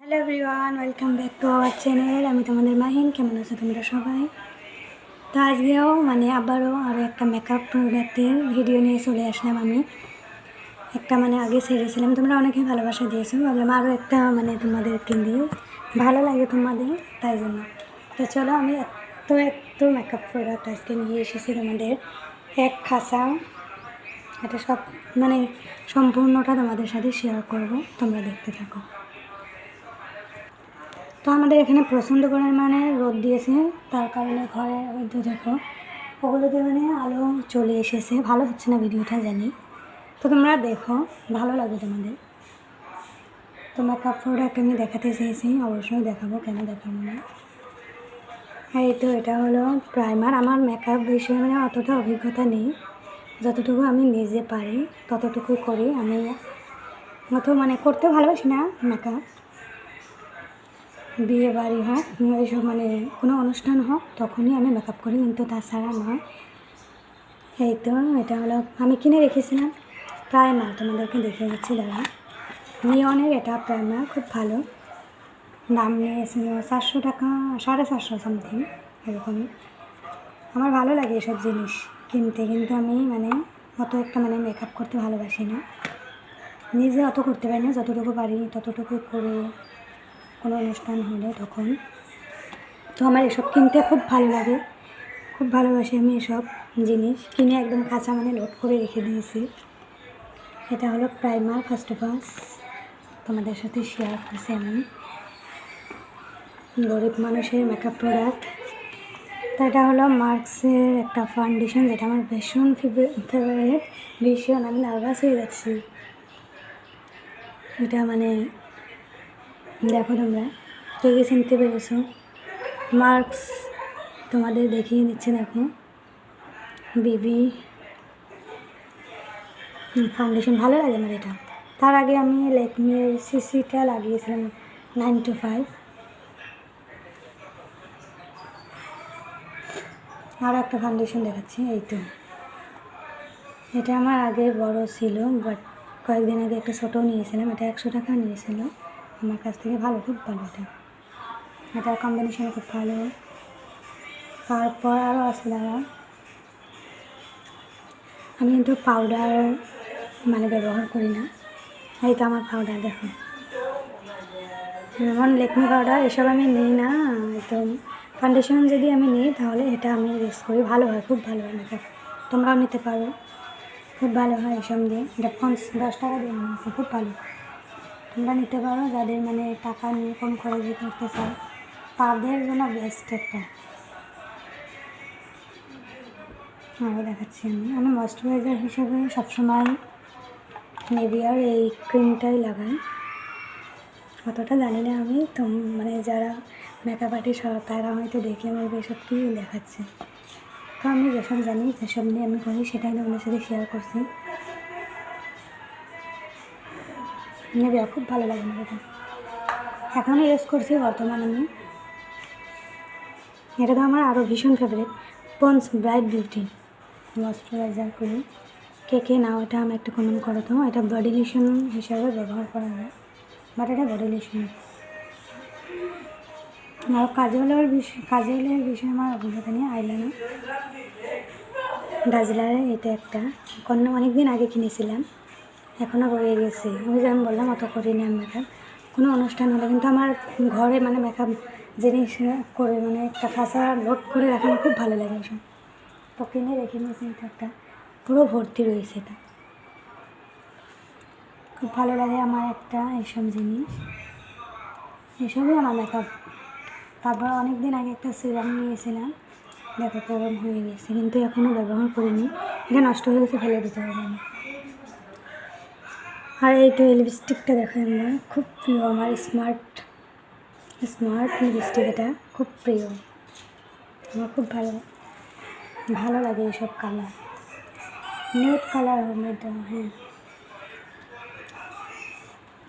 Hello everyone, welcome back to our channel. আমি তোমাদের মাহিন। কেমন আছো তোমরা সবাই? তো আজকেও আবারও আরও একটা মেকআপ প্রোডাক্টের ভিডিও নিয়ে চলে আসলাম। আমি একটা আগে ছেড়েছিলাম, তোমরা অনেকে ভালোবাসা দিয়েছো, ভাবলাম আরও একটা তোমাদেরকে দিয়ে ভালো লাগে তোমাদের, তাই জন্য। তো চলো, আমি এত মেকআপ প্রোডাক্ট আজকে নিয়ে এসেছি তোমাদের এক খাসা। এটা সব সম্পূর্ণটা তোমাদের সাথে শেয়ার করব, তোমরা দেখতে থাকো। তো আমাদের এখানে প্রচণ্ড পরিমাণে রোদ দিয়েছে, তার কারণে ঘরে ওই দেখো ওগুলোতে আলো চলে এসেছে। ভালো হচ্ছে না ভিডিওটা জানি, তো তোমরা দেখো, ভালো লাগে তোমাদের। তো মেকআপ প্রোডাক্ট আমি দেখাতে চেয়েছি, অবশ্যই দেখাবো, কেন দেখাবো না। এই তো এটা হলো প্রাইমার। আমার মেকআপ বিষয়ে অতটা অভিজ্ঞতা নেই, যতটুকু আমি নিজে পারি ততটুকুই করি। আমি অত করতে ভালোবাসি না মেকআপ। বিয়ে বাড়ি হোক, এইসব কোনো অনুষ্ঠান হোক, তখনই আমি মেকআপ করি, কিন্তু তাছাড়া নয়। এই তো এটা হলো আমি কিনে রেখেছিলাম প্রাইমার, তোমাদেরকে দেখে দিচ্ছি দাঁড়া। লিওনের এটা প্রাইমার, খুব ভালো। দাম নিয়েছিল 400 টাকা, 450 সামথিং এরকমই। আমার ভালো লাগে এসব জিনিস কিনতে, কিন্তু আমি অত একটা মেকআপ করতে ভালোবাসি না, নিজে অত করতে পারি না। যতটুকু পারি ততটুকু করে কোনো অনুষ্ঠান হলে তখন। তো আমার এসব কিনতে খুব ভালো লাগে, খুব ভালোবাসি আমি এসব জিনিস কিনে, একদম কাঁচা লোড করে রেখে দিয়েছি। এটা হলো প্রাইমার। ফার্স্ট অফ অল তোমাদের সাথে শেয়ার করছি আমি, গরিব মানুষের মেকআপ প্রোডাক্ট। তো এটা হলো মার্কসের একটা ফাউন্ডেশন, যেটা আমার ভীষণ ফেভারিট, ভীষণ। আমি নার্ভাস হয়ে যাচ্ছি। এটা দেখো তোমরা কে কে চিনতে পেরেছো। মার্কস তোমাদের দেখিয়ে দিচ্ছে, দেখো বিবি ফাউন্ডেশন। ভালো লাগে আমার এটা। তার আগে আমি ল্যাকমির সিসিটা লাগিয়েছিলাম 925। আর একটা ফাউন্ডেশন দেখাচ্ছি, এই তো। এটা আমার আগে বড় ছিল, বাট কয়েকদিন আগে একটা ছোটো নিয়েছিলাম। এটা 100 টাকা নিয়েছিল আমার কাছ থেকে। ভালো, খুব ভালো এটার কম্বিনেশন খুব ভালো। তারপর আরও আছে, দাঁড়া। আমি কিন্তু পাউডার ব্যবহার করি না। এই তো আমার পাউডার দেখো, যেমন লেকমি পাউডার এসব আমি নিই না। তো ফাউন্ডেশন যদি আমি নিই তাহলে এটা আমি ইউজ করি, ভালো হয়, খুব ভালো হয় মেকআপ। তোমরাও নিতে পারো, খুব ভালো হয় এসব দিয়ে। এটা 10 টাকা দিয়ে নিয়েছি, খুব ভালো। তোমরা নিতে পারো, যাদের টাকা নিয়ে কম খরচে করতে চাও তাদের জন্য বেস্ট একটা। আরও দেখাচ্ছি আমি ময়েশ্চারাইজার হিসেবে সবসময় নেভিয়ার এই ক্রিমটাই লাগাই। অতটা জানি না আমি, তো যারা মেকআপ আর্টিস্ট তারা হয়তো দেখলে বলবে এসব কী দেখাচ্ছে। তো আমি যেসব জানি, যেসব নিয়ে আমি করি, সেটাই তোমাদের সাথে শেয়ার করছি। নেভিয়া খুব ভালো লাগে আমার এটা, এখনও ইউজ করছি বর্তমান আমি। এটা তো আমার আরও ভীষণ favourite, ponds bright beauty moisturiser করি। কে কে নাও এটা আমি একটা কমেন্ট করো তো। এটা বডি লোশন হিসাবে ব্যবহার করা হয়, বাট এটা বডি লোশন। আর কাজলের বিষয়ে আমার অভিজ্ঞতা নিয়ে আইলাইনার ডাজলারে, এটা একটা অনেক দিন আগে কিনেছিলাম, এখনও রয়ে গেছে। ওই যে আমি বললাম অত করি না মেকআপ। কোনো অনুষ্ঠান হলে কিন্তু আমার ঘরে মেকআপ জিনিস করে একটা খাঁচা লোড করে রাখানো খুব ভালো লাগে এসব। তো কিনে রেখে নিয়েছি, এটা একটা পুরো ভর্তি রয়েছে। এটা খুব ভালো লাগে আমার একটা এইসব জিনিস, এসবই আমার মেকআপ। তারপর অনেক দিন আগে একটা সিরাম নিয়েছিলাম, দেখো গরম হয়ে গেছে, কিন্তু এখনও ব্যবহার করিনি। এটা নষ্ট হয়ে গেছে, ফেলে দিতে হবে আমি। আর এই তো এই লিপস্টিকটা দেখো, আমরা খুব প্রিয় আমার, স্মার্ট লিপস্টিক। এটা খুব প্রিয় আমার, খুব ভালো লাগে এইসব কালার, নিউড কালার হবে এটা। হ্যাঁ,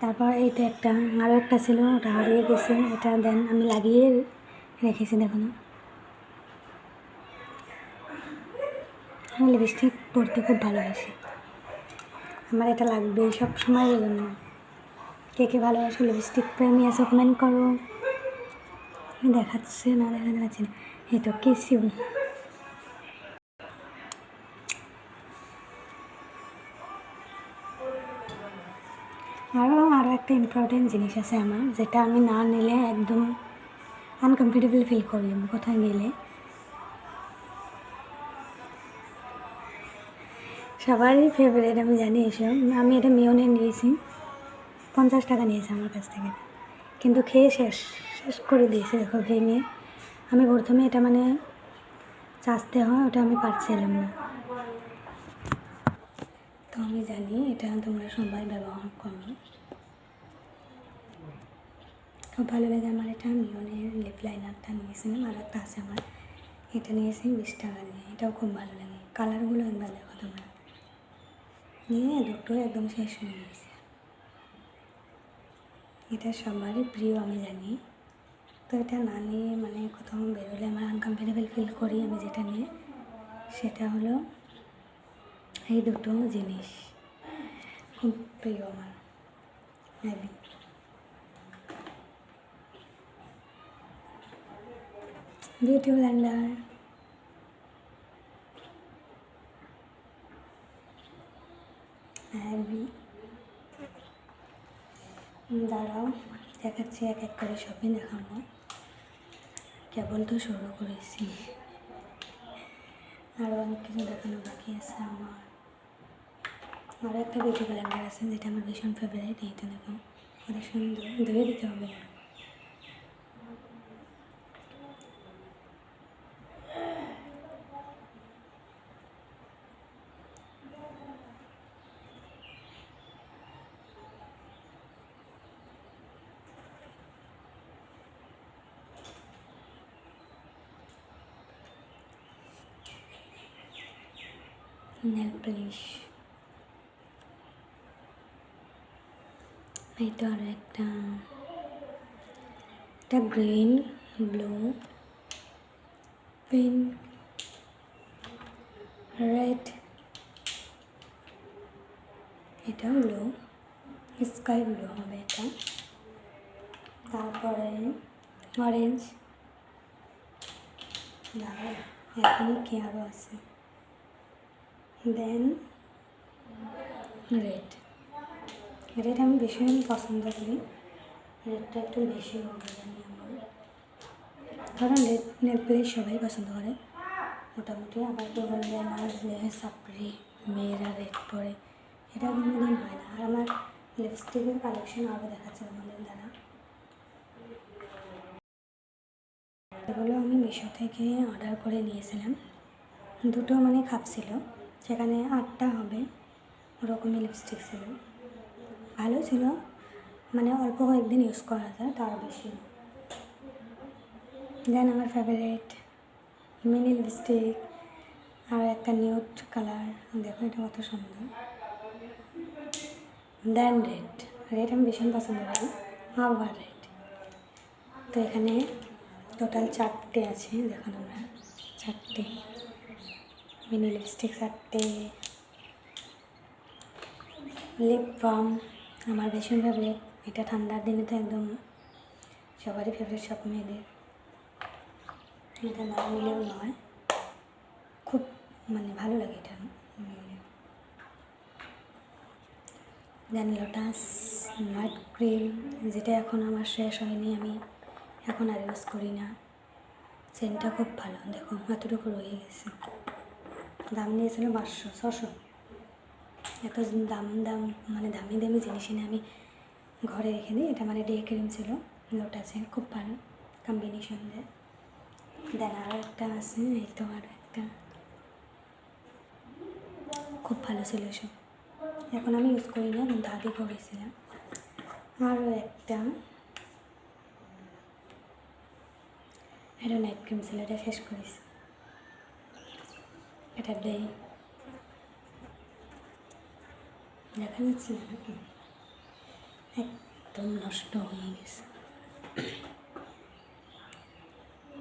তারপর এইটা একটা, আরও একটা ছিল, ওটা হারিয়ে গেছে। এটা দেন আমি লাগিয়ে রেখেছি, দেখো না। আমি লিপস্টিক পরতে খুব ভালোবাসি, আমার এটা লাগবেই সব সময়ের জন্য। কে কে ভালোবাসো লিপস্টিক প্রেমী আছে কমেন্ট করো। দেখাচ্ছে না, দেখা যাচ্ছে না, এই তো কিছু। আরও একটা ইম্পর্টেন্ট জিনিস আছে আমার, যেটা আমি না নিলে একদম আনকমফর্টেবল ফিল করি আমি কোথায় গেলে। সবারই ফেভারিট আমি জানি এসব। আমি এটা মিওনে নিয়েছি, 50 টাকা নিয়েছে আমার কাছ থেকে, কিন্তু খেয়ে শেষ করে দিয়েছে দেখো ভেঙে। আমি প্রথমে এটা মানে চাচতে হয়, ওটা আমি পারছিলাম না। তো আমি জানি এটা তোমরা সবাই ব্যবহার করো, খুব ভালো লাগে আমার। এটা মিওনের লিপ লাইনারটা নিয়েছিলাম, আর একটা আছে আমার, এটা নিয়েছি 20 টাকা নিয়ে। এটাও খুব ভালো লাগে, কালারগুলো একবার দেখো তোমরা। নিয়ে দুটো একদম শেষ হয়ে গেছে। এটা সবারই প্রিয় আমি জানি। তো এটা না নিয়ে মানে কোথাও বেরোলে আমার আনকমফর্টেবল ফিল করি আমি, যেটা নিয়ে সেটা হলো এই দুটো জিনিস, খুব প্রিয় আমার। Heavy beauty Blender, heavy. দাঁড়াও দেখাচ্ছি, এক এক করে সবই দেখাবো, কেবল তো শুরু করেছি, আরও অনেক কিছু দেখানো বাকি আছে আমার। আরও একটা বিউটি ব্লেন্ডার আছে যেটা আমার ভীষণ ফেভারিট, এইটা দেখো কত সুন্দর, ধুয়ে দিতে হবে। নেল পলিশ, এই তো আরও একটা গ্রিন, ব্লু, পিঙ্ক, রেড, এটা ব্লু, স্কাই ব্লু হবে এটা। তারপরে অরেঞ্জ, এখনই কি আরও আছে, দেন রেড। রেড আমি ভীষণ পছন্দ করি, রেডটা একটু বেশি হবে জানি আমার, কারণ রেড নেল পলিশ সবাই পছন্দ করে মোটামুটি। আবার কেউ বলবে না যে সাপড়ি মেয়েরা রেড পরে, এটা কোনো দিন হয় না। আর আমার লিপস্টিকের কালেকশন আরও দেখাচ্ছে আমাদের দ্বারা। এগুলো আমি মিশো থেকে অর্ডার করে নিয়েছিলাম, দুটো মানে খাপ ছিল, সেখানে 8টা হবে ওরকমই লিপস্টিক ছিল, ভালো ছিল, মানে অল্প কয়েকদিন ইউজ করা যায়, তার বেশি। দেন আমার ফেভারিট মিনি লিপস্টিক, আর একটা নিউড কালার, দেখো এটা কত সুন্দর। দেন রেড আমি ভীষণ পছন্দ করি, আবার রেড। তো এখানে টোটাল 4টে আছে, দেখো তোমরা 4টে মিনি লিপস্টিক, 4টে লিপ বাম আমার ভীষণ ফেভারিট। এটা ঠান্ডার দিনে তো একদম সবারই ফেভারিট, সব মেয়েদের। এটা না নিলেও নয়, খুব মানে ভালো লাগে এটা। দেন লোটাস নাইট ক্রিম, যেটা এখন আমার শেষ হয়নি, আমি এখন আর ইউজ করি না। সেন্টটা খুব ভালো, দেখো এতটুকু রয়ে গেছে। দাম নিয়েছিল 500-600, এত দাম মানে দামি জিনিস এনে আমি ঘরে রেখে দিই। এটা মানে ডে ক্রিম ছিল লোটাসের, খুব ভালো কম্বিনেশন দেয়। দেন আরও একটা আছে, এই তো আরও একটা, খুব ভালো ছিল সব, এখন আমি ইউজ করি না, কিন্তু আগে করেছিলাম। আরও একটা, এটা নাইট ক্রিম ছিল, এটা শেষ করেছি। এটা ডে, দেখা যাচ্ছে না নাকি, একদম নষ্ট হয়ে গেছে।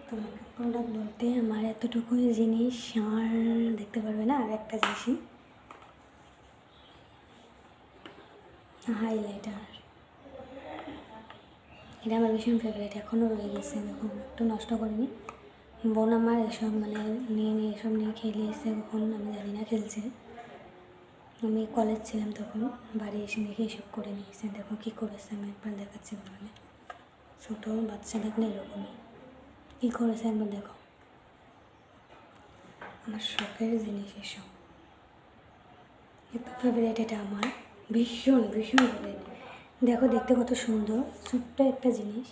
তো মেকআপ প্রোডাক্ট বলতে আমার এতটুকুই জিনিস, আর দেখতে পারবে না। আর একটা জিনিসই হাইলাইটার, এটা আমার ভীষণ ফেভারিট, এখনও রয়ে গেছে, দেখুন একটু নষ্ট করিনি। বোন আমার এসব মানে নিয়ে এসব নিয়ে খেলে এসে, কখন আমি জানি না খেলছে। আমি কলেজ ছিলাম তখন, বাড়ি এসে দেখে এসব করে নিয়েছে। দেখো কী করেছে, আমি একবার দেখাচ্ছি তোমাকে। ছোটো বাচ্চা দেখলে এরকমই কী করেছে একবার দেখো। আমার শখের জিনিস এসব, এত ফেভারিট এটা আমার, ভীষণ ভীষণ ফেভারিট। দেখো দেখতে কত সুন্দর, ছোট্ট একটা জিনিস,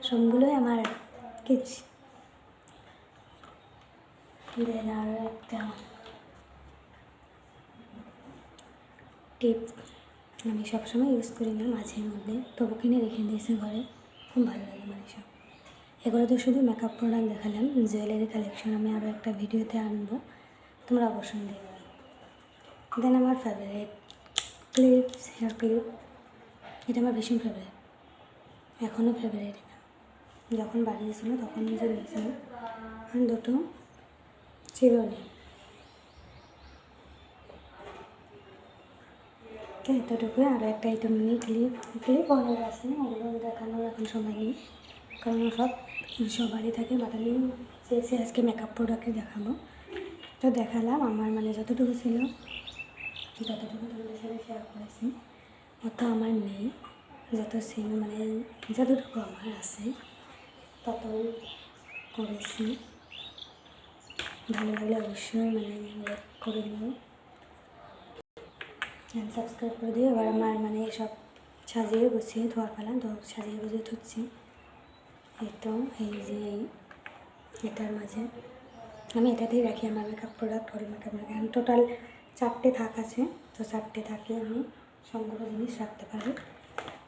সবগুলোই আমার কিচ। দেন আরও একটা টিপ, আমি সবসময় ইউজ করি না, মাঝে মধ্যে, তবু কিনে রেখে দিয়েছি ঘরে, খুব ভালো লাগে আমার এসব। এগুলো তো শুধু মেকআপ প্রোডাক্ট দেখালাম, জুয়েলারি কালেকশন আমি আরও একটা ভিডিওতে আনবো, তোমরা অবশ্যই দেখবে। দেন আমার ফেভারিট ক্লিপস, হেয়ার ক্লিপ, এটা আমার ভীষণ ফেভারিট, এখনও ফেভারিট। এটা যখন বাড়ি গেছিলো তখন নিজে নিয়েছিলাম, আর দুটো চিরুনি। এতটুকু, আরও একটা আইটেম মিনি ক্লিপ অনেক আছে, ওগুলো দেখানোর এখন সময় নেই, কারণ সবারই থাকে, বাট আমি চেয়েছি আজকে মেকআপ প্রোডাক্টে দেখাবো। তো দেখালাম, আমার মানে যতটুকু ছিল ততটুকু তোমাদের সাথে শেয়ার করেছি, অত আমার নেই, যত ছিল মানে যতটুকু আমার আছে তত করেছি। ভালো লাগলে অবশ্যই মানে লাইক করে দিও, সাবস্ক্রাইব করে দিও। এবার আমার মানে সব সাজিয়ে গুছিয়ে ধোয়া ফেলা, তো সাজিয়ে গুছিয়ে ধুচ্ছি। এই তো এই যে এটার মাঝে আমি এটাতেই রাখি আমার makeup product, all makeup product, total 4টে থাক আছে, তো 4টে থাকে আমি সবগুলো জিনিস রাখতে পারি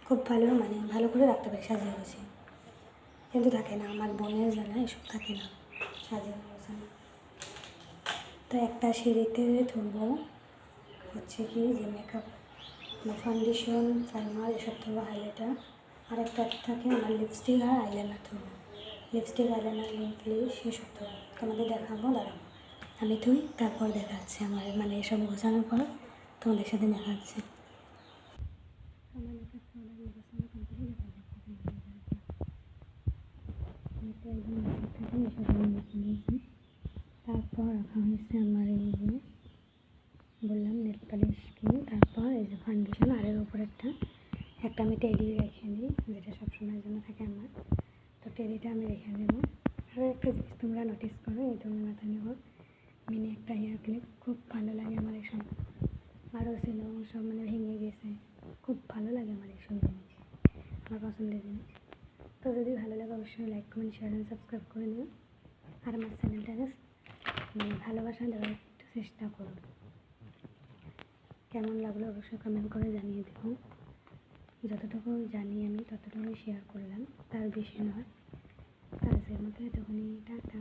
খুব ভালো, মানে ভালো করে রাখতে পারি সাজিয়ে গুছিয়ে, কিন্তু থাকে না আমার বোনের জানা, এসব থাকে না সাজিয়ে গোছানো। তো একটা সিঁড়িতে ধরবো হচ্ছে কি যে মেকআপ, ফাউন্ডেশন, প্রাইমার, এসব ধরবো, হাইলাইটার, আর একটা থাকে আমার লিপস্টিক আর আইলাইনার ধরবো, লিপস্টিক আইলাইনার নেল পলিশ এসব ধরবো, তোমাদের দেখাবো, দাঁড়াবো আমি তুই, তারপর দেখাচ্ছি আমার মানে এসব গোছানোর পর তোমাদের সাথে দেখাচ্ছি। আমার মেকআপ প্রোডাক্ট গোছানো কমপ্লিট, তারপর রাখা হয়েছে আমার এই যে বললাম নেল পালিশ কিনি, তারপর এই যে ফাউন্ডেশন, আর এর উপর একটা আমি টেডি রেখে দিই, যেটা সবসময়ের জন্য থাকে আমার, তো টেডিটা আমি রেখে দেবো। আরও একটা জিনিস তোমরা নোটিস করো, এই তুমি মাথায় নেব মিনি একটা হেয়ার ক্লিপ, খুব ভালো লাগে আমার এসব, আরও ছিল সব মানে ভেঙে গেছে, খুব ভালো লাগে আমার এইসব জিনিস, আমার পছন্দের জিনিস। তো যদি ভালো লাগে অবশ্যই like comment share and subscribe করে নিও, আর আমার চ্যানেলটাকে মানে ভালোবাসা দেওয়ার একটু চেষ্টা করো। কেমন লাগলো অবশ্যই কমেন্ট করে জানিয়ে দেবো, যতটুকু জানি আমি ততটুকুই শেয়ার করলাম, তার বেশি নয়। তার মতো এতক্ষণই, টাটা।